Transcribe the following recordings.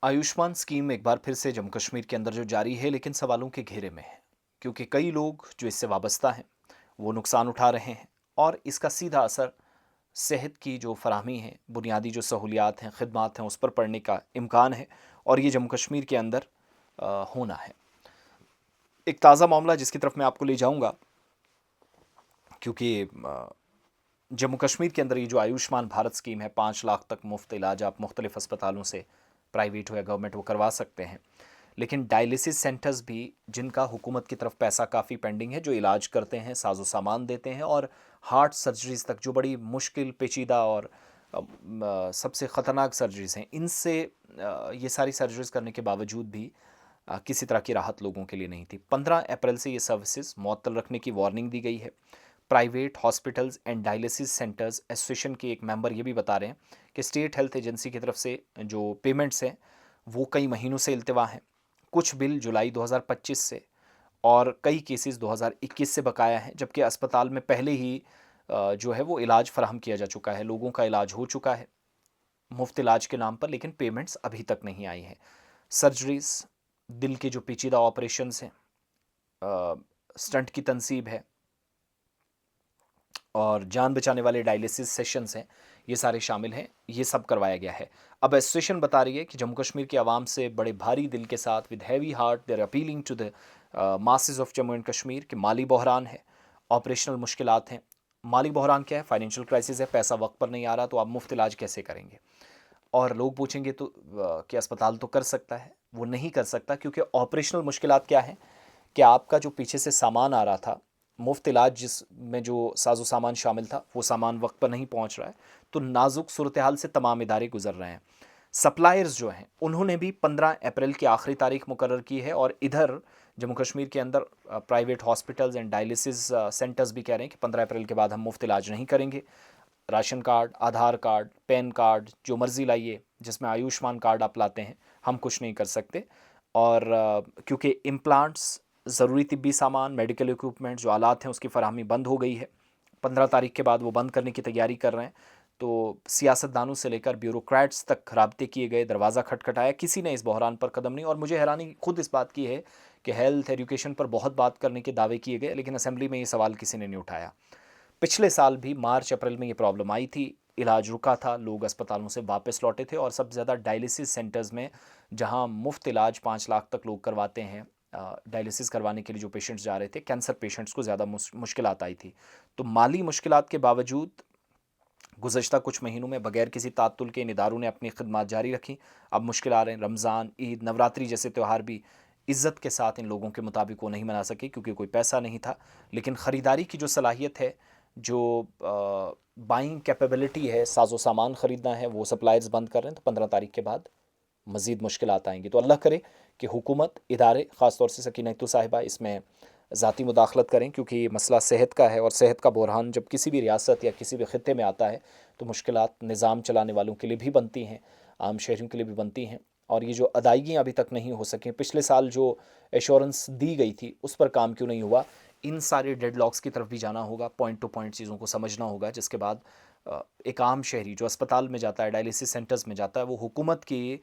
Ayushman scheme एक बार फिर से जम्मू कश्मीर के अंदर जो जारी है, लेकिन सवालों के घेरे में है, क्योंकि कई लोग जो इससे वाबस्ता हैं वो नुकसान उठा रहे हैं और इसका सीधा असर सेहत की जो फराहमी है, बुनियादी जो सहूलियात हैं, खिदमात हैं, उस पर पड़ने का इम्कान है। और ये जम्मू कश्मीर के अंदर होना है। एक ताज़ा मामला जिसकी तरफ मैं आपको ले जाऊंगा, क्योंकि जम्मू कश्मीर के अंदर ये जो आयुष्मान भारत स्कीम है, 5 लाख तक मुफ्त इलाज आप मुख्तलिफ अस्पतालों से, प्राइवेट हो या गवर्नमेंट, वो करवा सकते हैं। लेकिन डायलिसिस सेंटर्स भी, जिनका हुकूमत की तरफ पैसा काफ़ी पेंडिंग है, जो इलाज करते हैं, साजो सामान देते हैं और हार्ट सर्जरीज तक, जो बड़ी मुश्किल पेचीदा और सबसे ख़तरनाक सर्जरीज हैं, इनसे ये सारी सर्जरीज करने के बावजूद भी किसी तरह की राहत लोगों के लिए नहीं थी। 15 अप्रैल से ये सर्विसेज मअतल रखने की वार्निंग दी गई है। Private hospitals and dialysis centres association के एक मेंबर ये भी बता रहे हैं कि स्टेट हेल्थ एजेंसी की तरफ से जो पेमेंट्स हैं वो कई महीनों से इल्तवा हैं। कुछ बिल जुलाई 2025 से और कई केसेस 2021 से बकाया हैं, जबकि अस्पताल में पहले ही जो है वो इलाज फराहम किया जा चुका है, लोगों का इलाज हो चुका है मुफ्त इलाज के नाम पर, लेकिन पेमेंट्स अभी तक नहीं आई हैं। सर्जरीज, दिल के जो पेचीदा ऑपरेशंस हैं, स्टंट की तनसीब है और जान बचाने वाले डायलिसिस सेशंस हैं, ये सारे शामिल हैं, ये सब करवाया गया है। अब एसोसिएशन बता रही है कि जम्मू कश्मीर की आवाम से बड़े भारी दिल के साथ, with heavy heart, they are appealing to the masses of Jammu and Kashmir कि माली बहरान है, ऑपरेशनल मुश्किलात हैं। माली बहरान क्या है? फाइनेंशियल क्राइसिस है, पैसा वक्त पर नहीं आ रहा, तो आप मुफ्त इलाज कैसे करेंगे? और लोग पूछेंगे तो कि अस्पताल तो कर सकता है। वो नहीं कर सकता, क्योंकि ऑपरेशनल मुश्किलात क्या है कि आपका जो पीछे से सामान आ रहा था, मुफ्त इलाज जिसमें जो साजो सामान शामिल था, वो सामान वक्त पर नहीं पहुंच रहा है। तो नाजुक सूरत हाल से तमाम इदारे गुजर रहे हैं। सप्लायर्स जो हैं उन्होंने भी 15 अप्रैल की आखिरी तारीख मुकर्रर की है, और इधर जम्मू कश्मीर के अंदर private hospitals and dialysis centres भी कह रहे हैं कि 15 अप्रैल के बाद हम मुफ्त इलाज नहीं करेंगे। राशन कार्ड, आधार कार्ड, पैन कार्ड, जो मर्ज़ी लाइए, जिसमें आयुष्मान कार्ड आप लाते हैं, हम कुछ नहीं कर सकते। और क्योंकि इम्प्लांट्स, ज़रूरी तिब्बी सामान, मेडिकल इक्विपमेंट, जो आलात हैं, उसकी फराहमी बंद हो गई है। 15 तारीख के बाद वो बंद करने की तैयारी कर रहे हैं। तो सियासतदानों से लेकर ब्यूरोक्रेट्स तक राब्ते किए गए, दरवाज़ा खटखटाया, किसी ने इस बहरान पर कदम नहीं। और मुझे हैरानी खुद इस बात की है कि हेल्थ एजुकेशन पर बहुत बात करने के दावे किए गए, लेकिन असेंबली में ये सवाल किसी ने नहीं उठाया। पिछले साल भी मार्च अप्रैल में ये प्रॉब्लम आई थी, इलाज रुका था, लोग अस्पतालों से वापस लौटे थे, और सबसे ज़्यादा डायलिसिस सेंटर्स में, जहां मुफ्त इलाज 5 लाख तक लोग करवाते हैं, डायलिसिस करवाने के लिए जो पेशेंट्स जा रहे थे, कैंसर पेशेंट्स को ज़्यादा मुश्किलात आई थी। तो माली मुश्किलात के बावजूद गुज़श्ता कुछ महीनों में बगैर किसी तात्तुल के इन इदारों ने अपनी खिदमत जारी रखी। अब मुश्किल आ रहे हैं, रमज़ान, ईद, नवरात्रि जैसे त्यौहार भी इज़्ज़त के साथ इन लोगों के मुताबिक वो नहीं मना सके, क्योंकि कोई पैसा नहीं था। लेकिन ख़रीदारी की जो सलाहियत है, जो बाइंग कैपेबिलिटी है, साजो सामान ख़रीदना है, वो सप्लायर्स बंद कर रहे हैं। तो 15 तारीख के बाद मज़ीद मुश्किलात आएंगी। तो अल्लाह करे कि हुकूमत, इदारे, ख़ास तौर से सकीनतु साहिबा, इसमें ज़ाती मुदाखलत करें, क्योंकि ये मसला सेहत का है, और सेहत का बहरान जब किसी भी रियासत या किसी भी खित्ते में आता है, तो मुश्किलात निज़ाम चलाने वालों के लिए भी बनती हैं, आम शहरियों के लिए भी बनती हैं। और ये जो अदायगियाँ अभी तक नहीं हो सकें, पिछले साल जो एश्योरेंस दी गई थी, उस पर काम क्यों नहीं हुआ? इन सारे डेडलॉक्स की तरफ भी जाना होगा, पॉइंट टू पॉइंट चीज़ों को समझना होगा, जिसके बाद एक आम शहरी जो अस्पताल में जाता है, डायलिसिस सेंटर्स में जाता है, वो हुकूमत की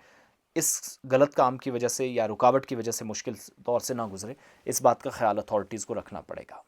इस गलत काम की वजह से या रुकावट की वजह से मुश्किल दौर से ना गुजरे। इस बात का ख्याल अथॉरिटीज़ को रखना पड़ेगा।